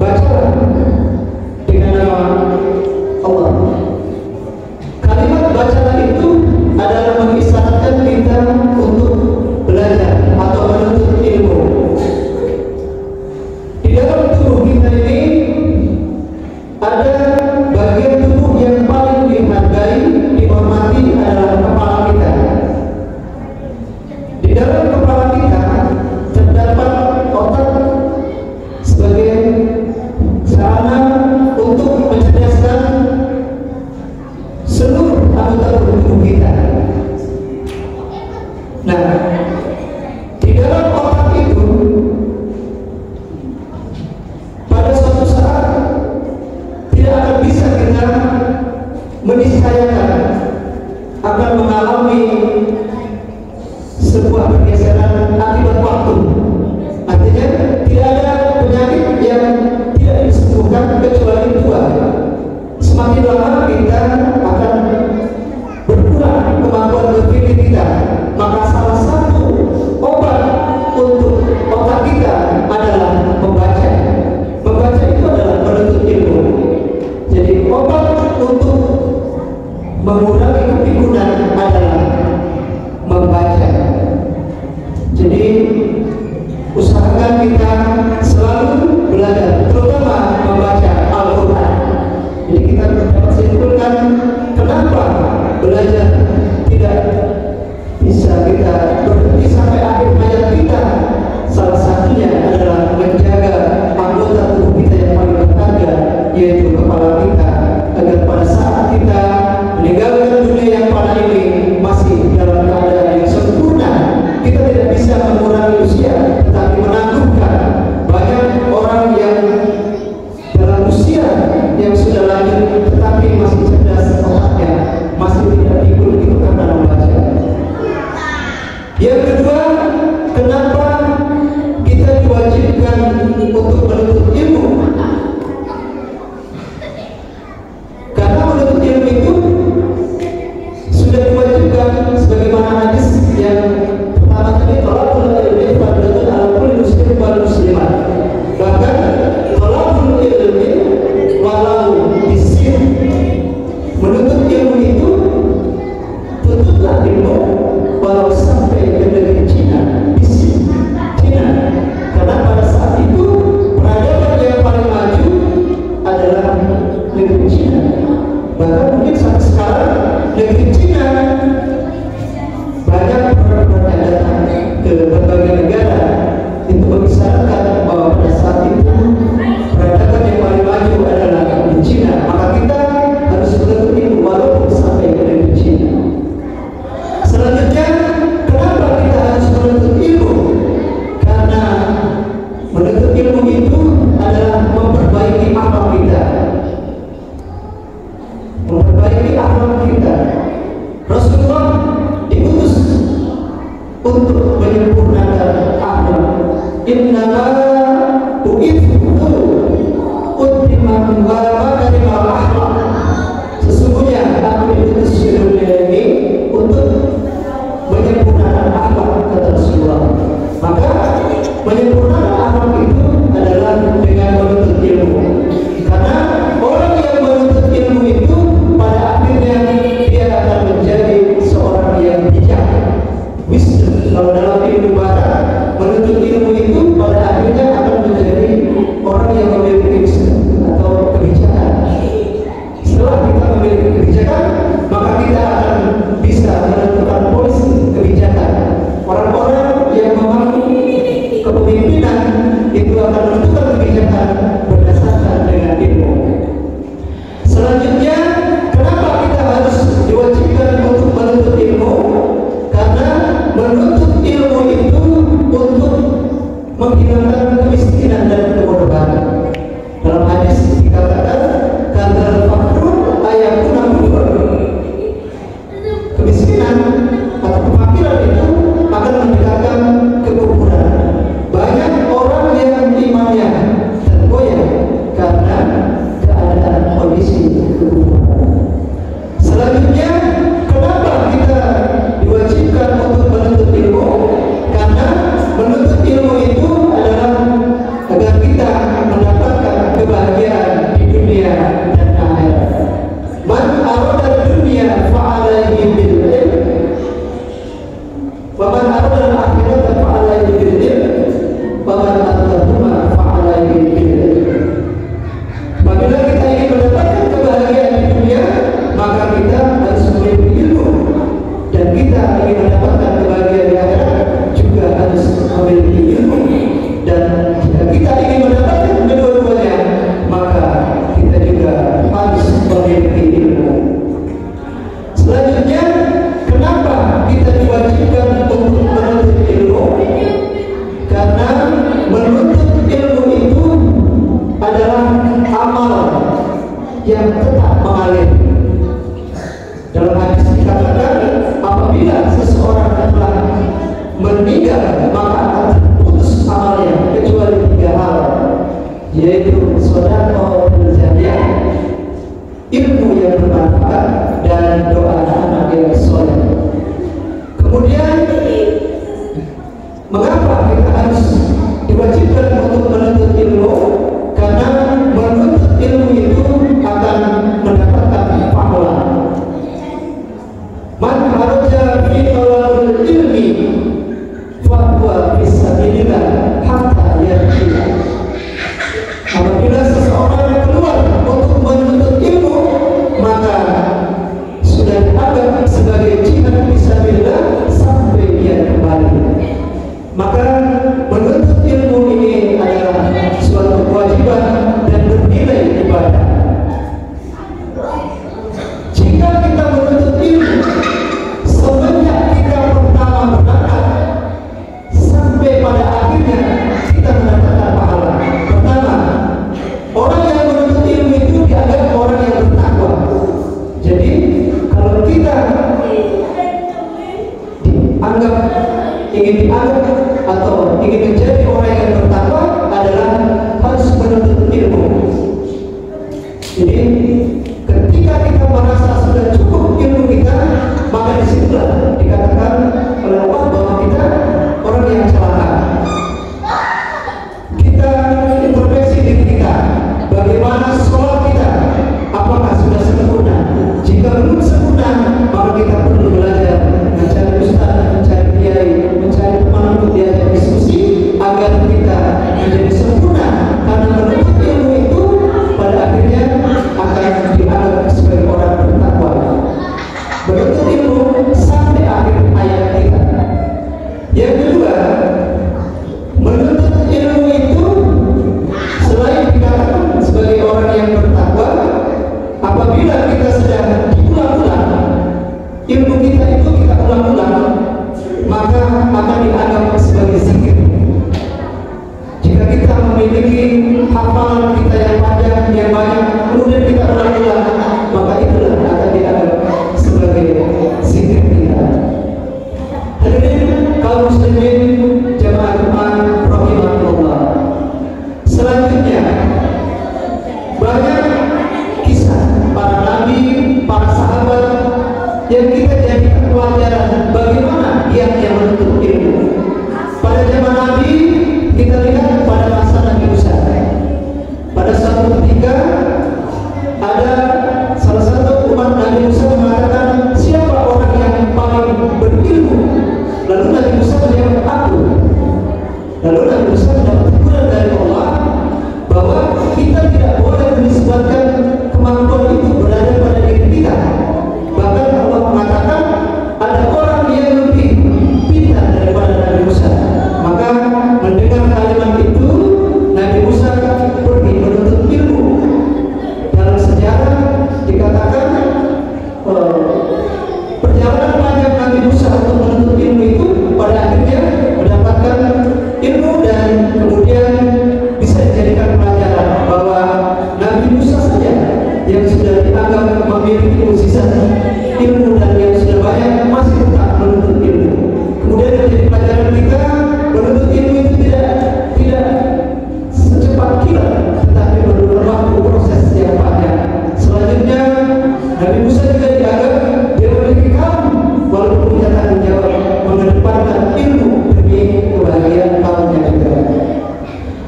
Baca meniscayakan akan mengalami sebuah pergeseran akibat waktu. Artinya tidak ada penyakit yang tidak disembuhkan kecuali dua. Semakin lama kita akan berkurang kemampuan berpikir kita, maka salah satu obat untuk otak kita adalah membaca. Membaca itu adalah menuntut ilmu. Jadi obat untuk mengurangi kebingungan adalah membaca. Jadi usahakan kita selalu belajar, terutama membaca Al-Quran. Jadi kita dapat simpulkan kenapa belajar tidak bisa kita berhenti sampai akhir hayat kita. Salah satunya adalah menjaga anggota tubuh kita yang paling berharga, yaitu kepala kita, agar pada saat kita meninggalkan dunia yang fana ini masih dalam keadaan yang sempurna. Kita tidak bisa mengurangi usia, tetapi menangguhkan. Banyak orang yang dalam usia yang sudah lanjut tetapi masih cerdas otaknya, masih tidak pikul itu karena membaca. Yang kedua, kenapa kita diwajibkan untuk menuntut ilmu? Karena menuntut ilmu itu sudah diwajibkan sebagaimana hadis yang pertama tadi, thalabul ilmi fardhatun 'ala kulli muslim wal muslimat. Bahkan thalabul ilmi walau bisin, menuntut ilmu itu tuntutlah ilmu walau sampai ke negeri Cina, bisin Cina. Karena pada saat itu peradaban yang paling maju adalah negeri Cina. Bahkan mungkin sampai sekarang negeri Cina banyak orang-orang yang datang ke berbagai negara itu mengisahkan bahwa pada saat itu peradaban yang paling maju adalah di Cina. Maka kita harus menuntut ilmu walaupun sampai ke negeri Cina. Selanjutnya, kenapa kita harus menuntut ilmu? Karena menuntut ilmu itu adalah memperbaiki akhlak kita. Memperbaiki akhlak kita. Rasulullah diutus untuk menyempurnakan akhlak. Innama bu'ithu utimmam makarimal akhlak. Sesungguhnya aku diutus di dunia ini untuk menyempurnakan akhlak, kata Rasulullah. Maka menyempurnakan akhlak itu adalah dengan menuntut ilmu. Karena orang yang menuntut ilmu itu pada akhirnya dia akan menjadi seorang yang bijak. Wisdom, kalau dalam ilmu barat, menuntut ilmu itu pada akhirnya akan menjadi orang yang memiliki wisdom atau kebijakan. Setelah kita memiliki kebijakan, maka kita akan bisa menentukan polisi kebijakan. Orang-orang yang memiliki kepemimpinan itu akan menentukan kebijakan berdasarkan dengan ilmu. Selanjutnya, kenapa kita harus diwajibkan untuk menuntut ilmu? Karena menuntut ilmu itu untuk menghilangkan kemiskinan dan kebodohan. Dalam hadis dikatakan, kata fakru ayakuna kufur. Kemiskinan atau kefakiran itu akan mendekatkan kekufuran. Banyak orang yang imannya tergoyah karena keadaan kondisi kekufuran. Selanjutnya, kenapa kita diwajibkan untuk menuntut ilmu? Karena menuntut ilmu itu adalah agar kita mendapatkan kebahagiaan di dunia dan akhirat. Man arada dunia fa'alaihi bil ilm, wa man arada al-akhirata fa'alaihi bil ilm, wa man arada fa'alaihi bil ilm. Apabila kita ingin mendapatkan kebahagiaan di dunia, maka kita harus memiliki ilmu, dan kita ingin mendapatkan kebahagiaan di akhirat juga harus memiliki ilmu. Dan jika kita ingin mendapatkan kedua-duanya, maka kita juga harus memiliki ilmu. Selanjutnya, kenapa kita diwajibkan untuk menuntut ilmu? Karena menuntut ilmu itu adalah amal yang tetap mengalir. memiliki hafalan kita yang panjang, yang banyak, kemudian kita ulang-ulang, maka itulah akan dianggap sebagai zikir kita. Hadirin kaum muslimin jamaah Jumat rahimahullah. Selanjutnya banyak kisah para nabi, para sahabat yang kita jadikan pelajaran bagaimana dia yang menuntut ilmu. Pada zaman Nabi kita lihat pada masa Nabi Musa. Pada suatu ketika ada salah satu umat Nabi Musa mengatakan, siapa orang yang paling berilmu? Lalu Nabi Musa menjawab, aku. Lalu Nabi Musa mendapat teguran dari Allah bahwa kita tidak boleh menisbatkan kemampuan itu berada pada diri kita. Bahkan Allah mengatakan ada orang yang lebih pintar daripada Nabi Musa. Maka mendengar kalimat itu, Nabi Musa pergi menuntut ilmu. Dalam sejarah dikatakan perjalanan panjang Nabi Musa untuk menuntut ilmu itu pada akhirnya mendapatkan ilmu dan kemudian bisa dijadikan pelajaran bahwa Nabi Musa saja yang sudah dianggap memiliki mukjizat ilmu dan yang sudah banyak masih tetap menuntut ilmu. Kemudian menjadi pelajaran kita, menuntut ilmu itu tidak secepat kilat, tetapi perlu waktu proses yang panjang. Selanjutnya Nabi Musa juga dianggap dia memiliki kaum, walaupun punya tanggung jawab mengedepankan ilmu demi kebahagiaan kaumnya juga.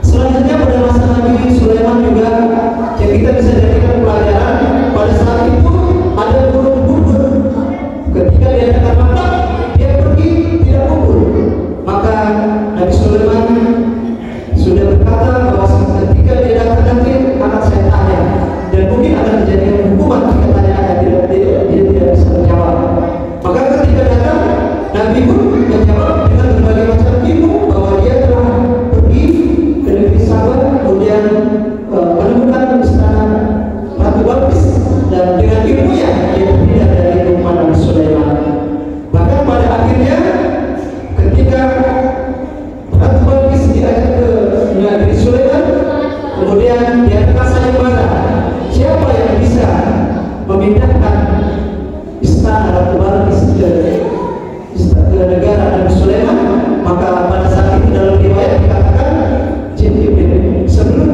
Selanjutnya pada masa Nabi Sulaiman juga yang kita bisa jadikan pelajaran, pada saat itu ada burung bubur. Ketika dia datang makan, dia pergi tidak kumpul. Maka Nabi Sulaiman sudah berkata bahwa ketika dia datang nanti akan saya tanya, dan mungkin akan dijadikan hukuman jika tanya dia tidak bisa menjawab. Maka ketika datang, Nabi pun menjawab dengan berbagai macam ilmu bahwa dia telah pergi ke negeri Saba, kemudian menemukan istana Ratu Balqis, dan dengan ilmunya dia tidak dari ilmu Nabi Sulaiman. Bahkan pada akhirnya ketika Ratu Balqis diajak ke negeri Sulaiman, kemudian dia kasih kepada siapa yang bisa memindahkan istana Ratu Balqis ke negara Nabi Sulaiman. Maka pada saat itu dalam riwayat dikatakan Jibril, sebelum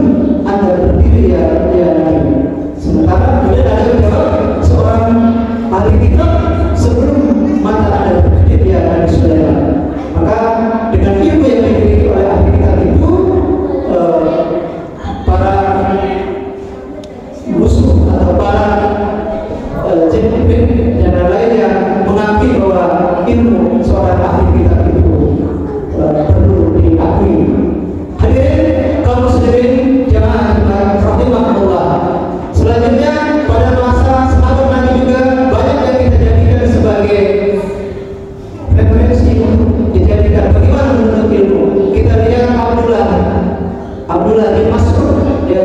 Anda berdiri ya Nabi. Sementara kemudian ada juga seorang ahli kitab, sebelum mata Anda berdiri ya Nabi Sulaiman. Maka dengan ilmu yang dimiliki oleh ahli kitab itu, para musuh atau para Jibril dan lainnya mengakui bahwa ilmu seorang ahli kitab itu perlu diakui. Hadirin kaum muslimin jamaah rahimahullah. Selanjutnya pada masa sahabat Nabi juga banyak yang kita jadikan sebagai referensi untuk dijadikan bagaimana menuntut ilmu. Kita lihat Abdullah bin Mas'ud, dia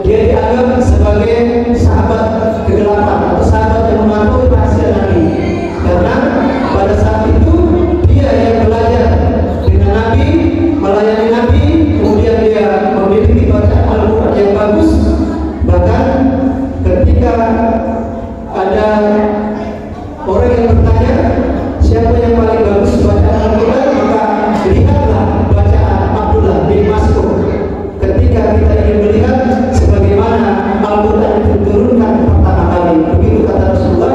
dianggap sebagai sahabat kegelapan atau sahabat yang memantau rahasia Nabi, karena pada saat itu dia yang belajar dengan Nabi, melayani Nabi, kemudian dia memiliki bacaan Al-Quran yang bagus. Bahkan ketika ada orang yang bertanya siapa yang paling bagus bacaan Al-Quran, maka lihatlah bacaan Abdullah bin Mas'ud. Ketika kita ingin melihat sebagaimana Al-Quran diturunkan pertama kali, begitu kata Rasulullah,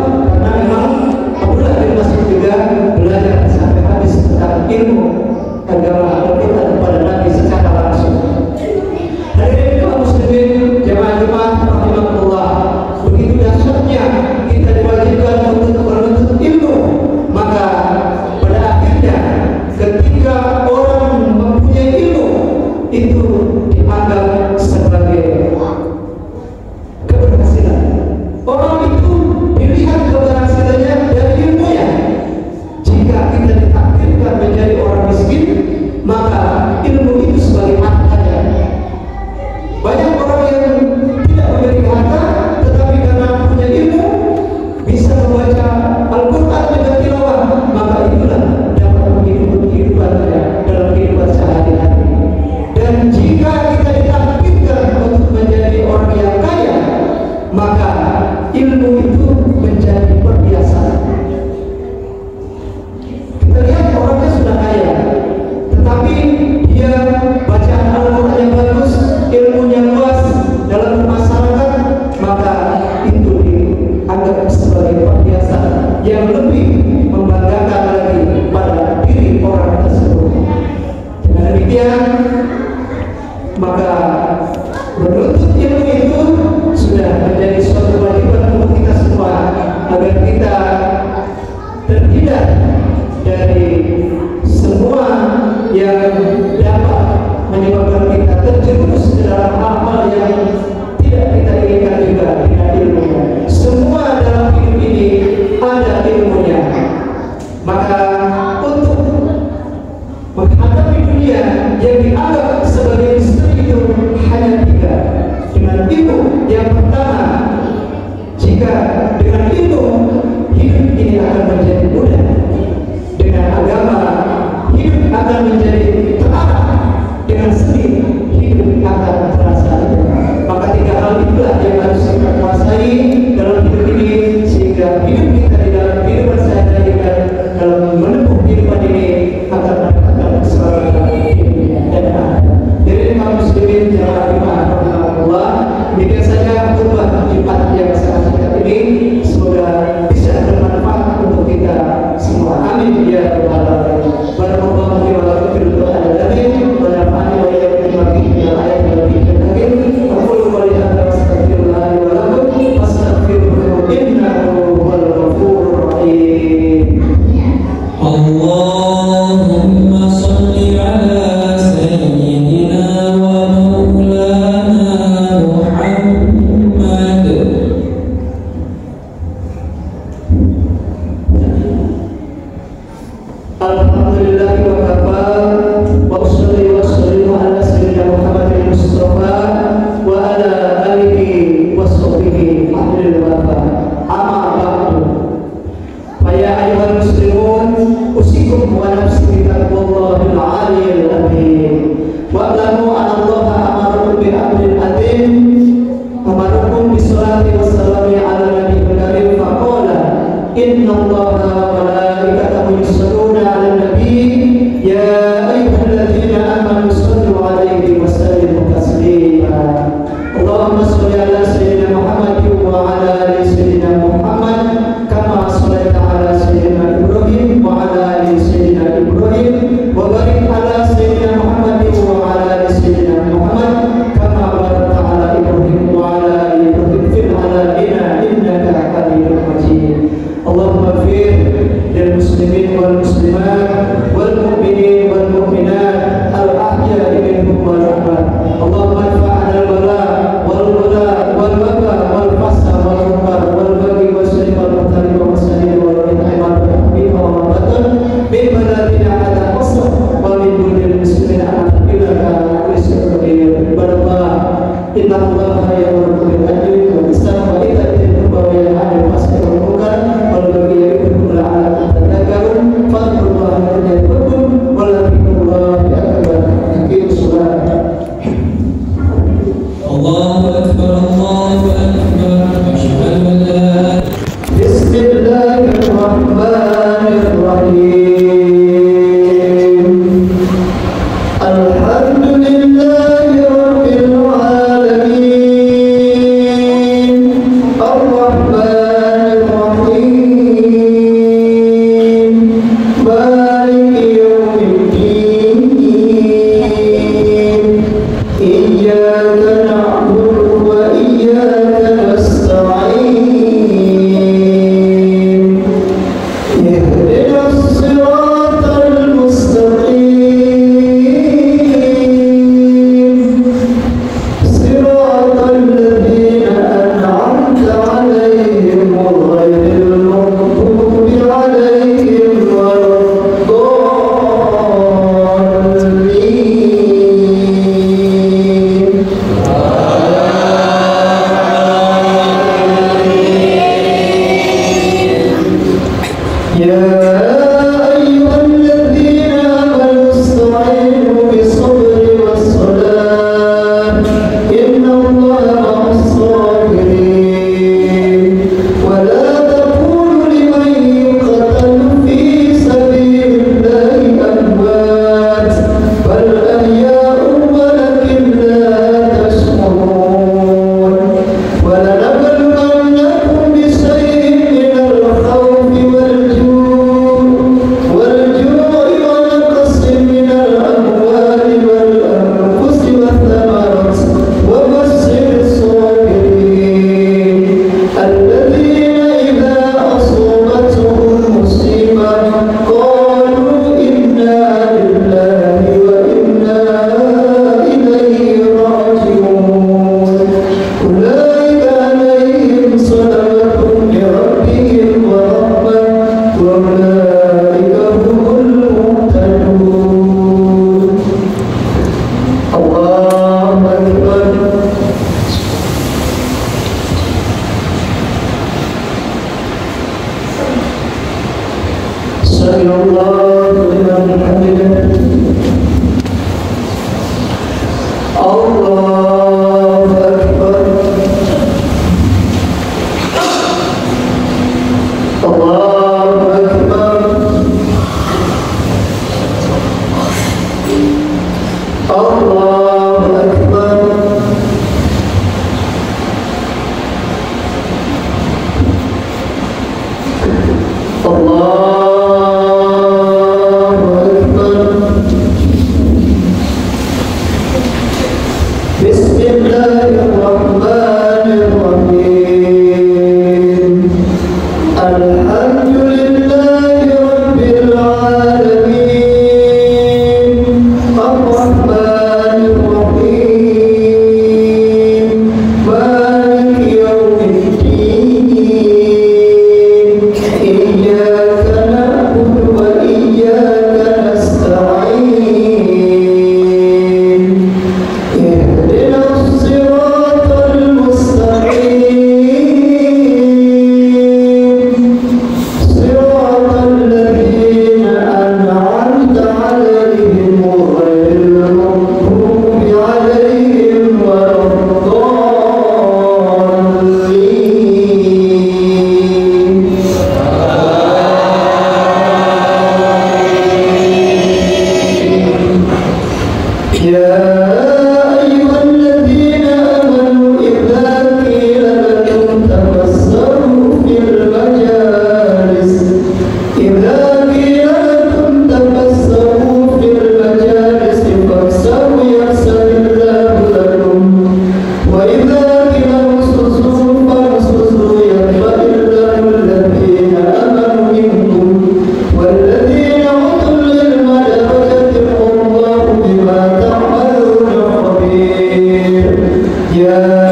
Ya